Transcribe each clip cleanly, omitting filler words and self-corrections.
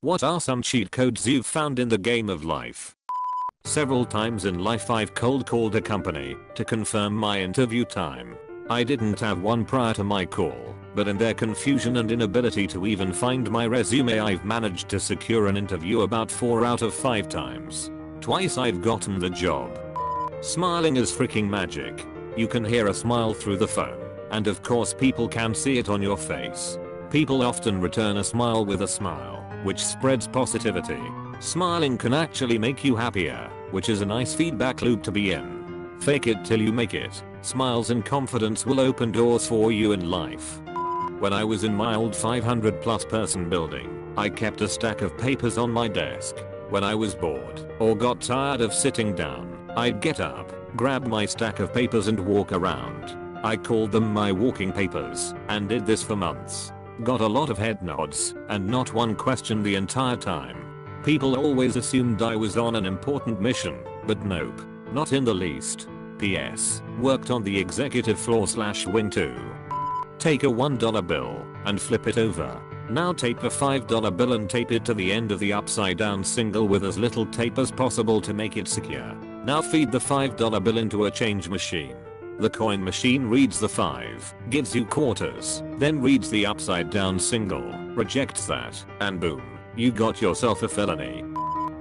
What are some cheat codes you've found in the game of life? Several times in life I've cold called a company to confirm my interview time. I didn't have one prior to my call, but in their confusion and inability to even find my resume I've managed to secure an interview about 4 out of 5 times. Twice I've gotten the job. Smiling is freaking magic. You can hear a smile through the phone, and of course people can see it on your face. People often return a smile with a smile, which spreads positivity. Smiling can actually make you happier, which is a nice feedback loop to be in. Fake it till you make it. Smiles and confidence will open doors for you in life. When I was in my old 500+ person building, I kept a stack of papers on my desk. When I was bored or got tired of sitting down, I'd get up, grab my stack of papers and walk around. I called them my walking papers and did this for months. Got a lot of head nods and not one question the entire time. People always assumed I was on an important mission, but nope, not in the least. PS, worked on the executive floor / wing too. Take a $1 bill and flip it over. Now take a $5 bill and tape it to the end of the upside down single with as little tape as possible to make it secure. Now feed the $5 bill into a change machine. The coin machine reads the 5, gives you quarters, then reads the upside down single, rejects that, and boom, you got yourself a felony.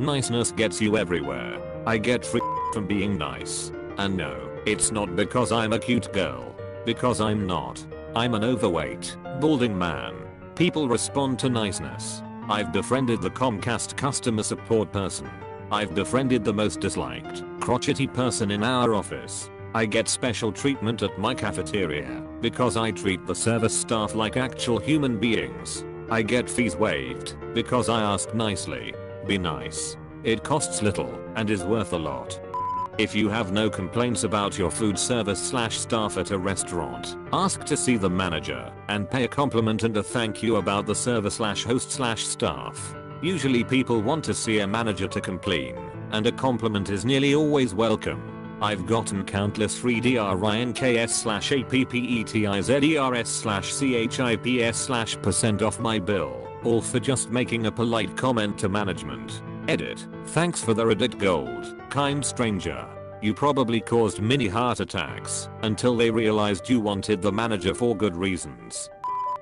Niceness gets you everywhere. I get free from being nice. And no, it's not because I'm a cute girl. Because I'm not. I'm an overweight, balding man. People respond to niceness. I've befriended the Comcast customer support person. I've befriended the most disliked, crotchety person in our office. I get special treatment at my cafeteria because I treat the service staff like actual human beings. I get fees waived because I ask nicely. Be nice. It costs little and is worth a lot. If you have no complaints about your food service / staff at a restaurant, ask to see the manager and pay a compliment and a thank you about the server / host / staff. Usually people want to see a manager to complain, and a compliment is nearly always welcome. I've gotten countless free DRINKS / APPETIZERS / CHIPS / percent off my bill, all for just making a polite comment to management. Edit. Thanks for the Reddit gold, kind stranger. You probably caused many heart attacks until they realized you wanted the manager for good reasons.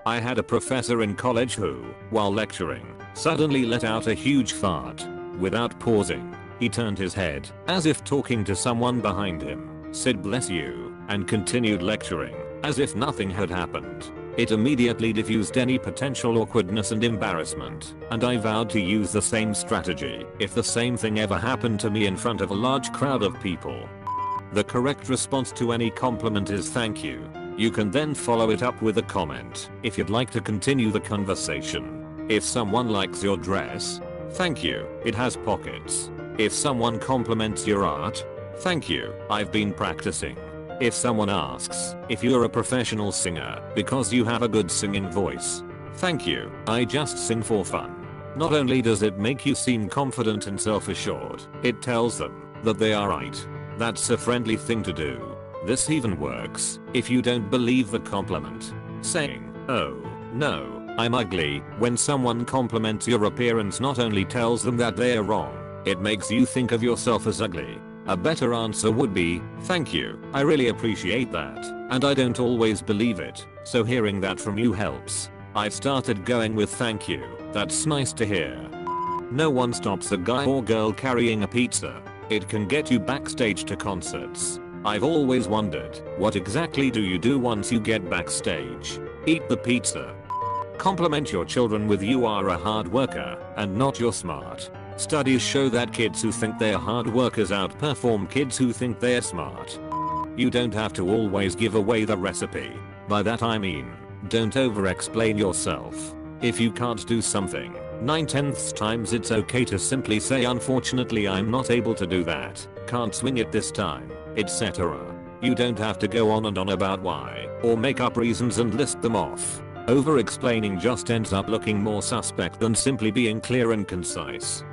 I had a professor in college who, while lecturing, suddenly let out a huge fart. Without pausing, he turned his head, as if talking to someone behind him, said bless you, and continued lecturing, as if nothing had happened. It immediately diffused any potential awkwardness and embarrassment, and I vowed to use the same strategy if the same thing ever happened to me in front of a large crowd of people. The correct response to any compliment is thank you. You can then follow it up with a comment if you'd like to continue the conversation. If someone likes your dress, thank you, it has pockets. If someone compliments your art, thank you, I've been practicing. If someone asks if you're a professional singer because you have a good singing voice, thank you, I just sing for fun. Not only does it make you seem confident and self-assured, it tells them that they are right. That's a friendly thing to do. This even works if you don't believe the compliment. Saying, oh, no, I'm ugly, when someone compliments your appearance not only tells them that they are wrong, it makes you think of yourself as ugly. A better answer would be, thank you, I really appreciate that, and I don't always believe it, so hearing that from you helps. I've started going with thank you, that's nice to hear. No one stops a guy or girl carrying a pizza. It can get you backstage to concerts. I've always wondered, what exactly do you do once you get backstage? Eat the pizza. Compliment your children with you are a hard worker, and not you're smart. Studies show that kids who think they're hard workers outperform kids who think they're smart. You don't have to always give away the recipe. By that I mean, don't over-explain yourself. If you can't do something, 9/10 times it's okay to simply say unfortunately I'm not able to do that, can't swing it this time, etc. You don't have to go on and on about why, or make up reasons and list them off. Over-explaining just ends up looking more suspect than simply being clear and concise.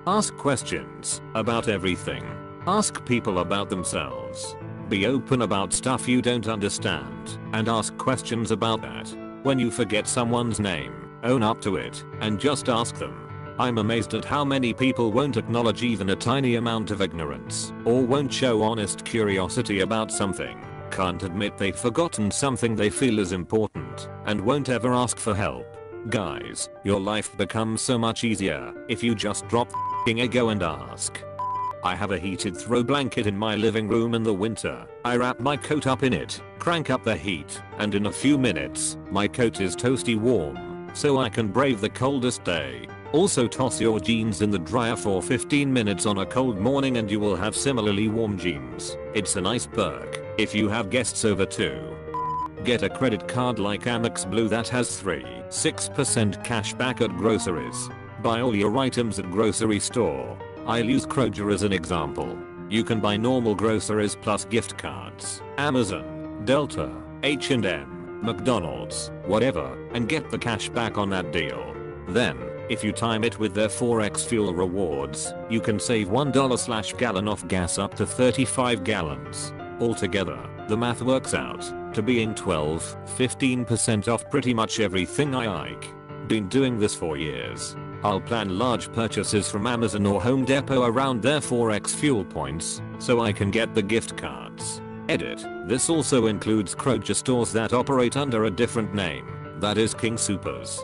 Ask questions about everything. Ask people about themselves. Be open about stuff you don't understand and ask questions about that. When you forget someone's name, own up to it and just ask them. I'm amazed at how many people won't acknowledge even a tiny amount of ignorance, or won't show honest curiosity about something, can't admit they've forgotten something they feel is important, and won't ever ask for help. Guys, your life becomes so much easier if you just drop f***ing ego and ask. I have a heated throw blanket in my living room in the winter. I wrap my coat up in it, crank up the heat, and in a few minutes, my coat is toasty warm, so I can brave the coldest day. Also toss your jeans in the dryer for 15 minutes on a cold morning and you will have similarly warm jeans. It's a nice perk if you have guests over too. Get a credit card like Amex Blue that has 6% cash back at groceries. Buy all your items at grocery store. I'll use Kroger as an example. You can buy normal groceries plus gift cards, Amazon, Delta, H&M, McDonald's, whatever, and get the cash back on that deal. Then, if you time it with their 4x fuel rewards, you can save $1/gallon off gas up to 35 gallons. Altogether, the math works out to being 15% off pretty much everything I like. Been doing this for years. I'll plan large purchases from Amazon or Home Depot around their 4x fuel points, so I can get the gift cards. Edit. This also includes Kroger stores that operate under a different name, that is King Soopers.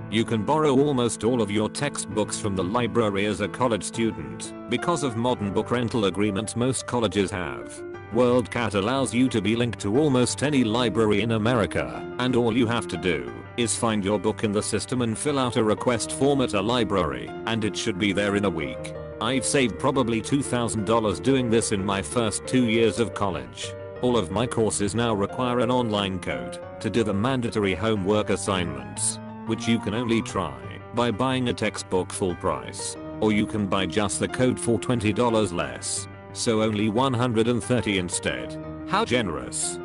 You can borrow almost all of your textbooks from the library as a college student because of modern book rental agreements most colleges have. WorldCat allows you to be linked to almost any library in America, and all you have to do is find your book in the system and fill out a request form at a library, and it should be there in a week. I've saved probably $2,000 doing this in my first 2 years of college. All of my courses now require an online code to do the mandatory homework assignments, which you can only try by buying a textbook full price, or you can buy just the code for $20 less. So only $130 instead. How generous.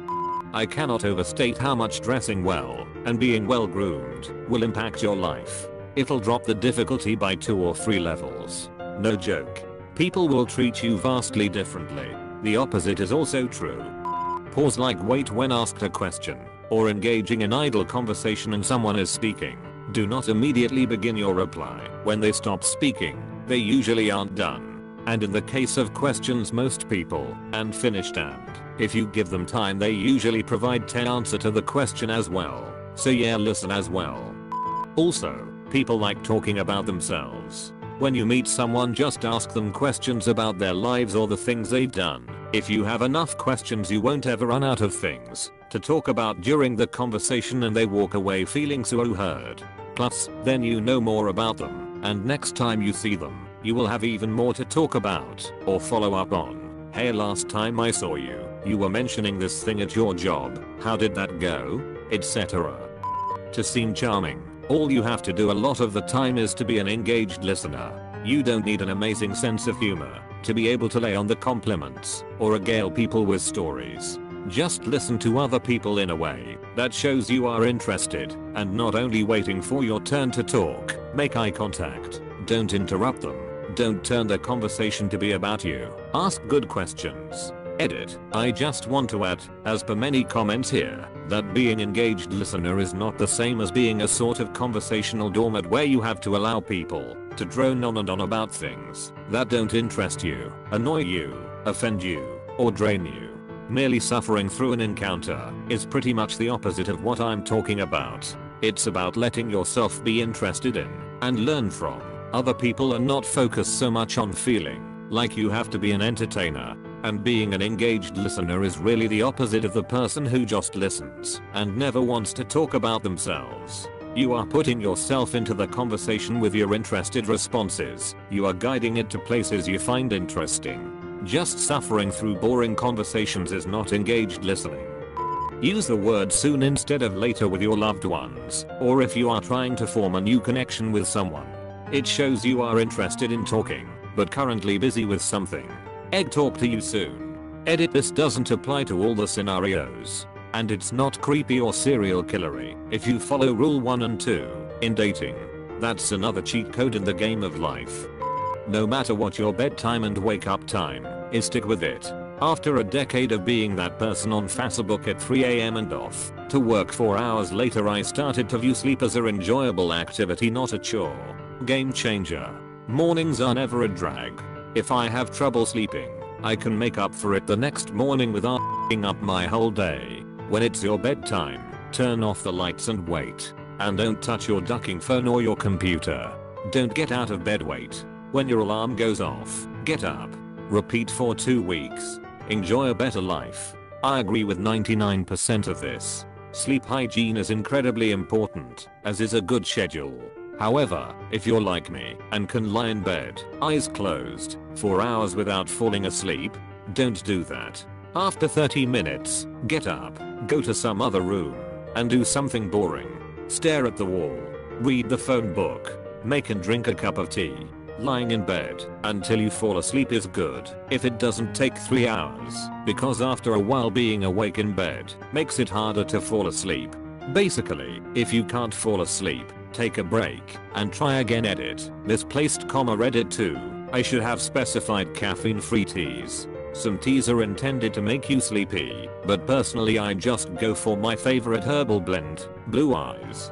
I cannot overstate how much dressing well and being well groomed will impact your life. It'll drop the difficulty by 2 or 3 levels. No joke. People will treat you vastly differently. The opposite is also true. Pause like wait when asked a question, or engaging in idle conversation and someone is speaking. Do not immediately begin your reply. When they stop speaking, they usually aren't done. And in the case of questions most people and finished, and if you give them time they usually provide 10 answer to the question as well. So yeah, listen as well. Also, people like talking about themselves. When you meet someone, just ask them questions about their lives or the things they've done. If you have enough questions you won't ever run out of things to talk about during the conversation and they walk away feeling so heard. Plus, then you know more about them, and next time you see them, you will have even more to talk about or follow up on. Hey, last time I saw you, you were mentioning this thing at your job. How did that go? Etc. To seem charming, all you have to do a lot of the time is to be an engaged listener. You don't need an amazing sense of humor to be able to lay on the compliments or regale people with stories. Just listen to other people in a way that shows you are interested and not only waiting for your turn to talk. Make eye contact. Don't interrupt them. Don't turn the conversation to be about you. Ask good questions. Edit. I just want to add, as per many comments here, that being engaged listener is not the same as being a sort of conversational doormat where you have to allow people to drone on and on about things that don't interest you, annoy you, offend you, or drain you. Merely suffering through an encounter is pretty much the opposite of what I'm talking about. It's about letting yourself be interested in and learn from other people and not focus so much on feeling like you have to be an entertainer. And being an engaged listener is really the opposite of the person who just listens and never wants to talk about themselves. You are putting yourself into the conversation with your interested responses. You are guiding it to places you find interesting. Just suffering through boring conversations is not engaged listening. Use the word soon instead of later with your loved ones, or if you are trying to form a new connection with someone. It shows you are interested in talking, but currently busy with something. Egg, talk to you soon. Edit. This doesn't apply to all the scenarios. And it's not creepy or serial killery if you follow rule 1 and 2 in dating. That's another cheat code in the game of life. No matter what your bedtime and wake up time is, stick with it. After a decade of being that person on Facebook at 3 AM and off to work 4 hours later, I started to view sleep as an enjoyable activity, not a chore. Game changer. Mornings are never a drag. If I have trouble sleeping, I can make up for it the next morning without f***ing up my whole day. When it's your bedtime, turn off the lights and wait. And don't touch your ducking phone or your computer. Don't get out of bed, wait. When your alarm goes off, get up. Repeat for 2 weeks. Enjoy a better life. I agree with 99% of this. Sleep hygiene is incredibly important, as is a good schedule. However, if you're like me and can lie in bed, eyes closed, for hours without falling asleep, don't do that. After 30 minutes, get up, go to some other room, and do something boring. Stare at the wall, read the phone book, make and drink a cup of tea. Lying in bed until you fall asleep is good if it doesn't take 3 hours, because after a while being awake in bed makes it harder to fall asleep. Basically, if you can't fall asleep, take a break and try again. Edit. Misplaced comma Reddit 2. I should have specified caffeine-free teas. Some teas are intended to make you sleepy, but personally I just go for my favorite herbal blend, Blue Eyes.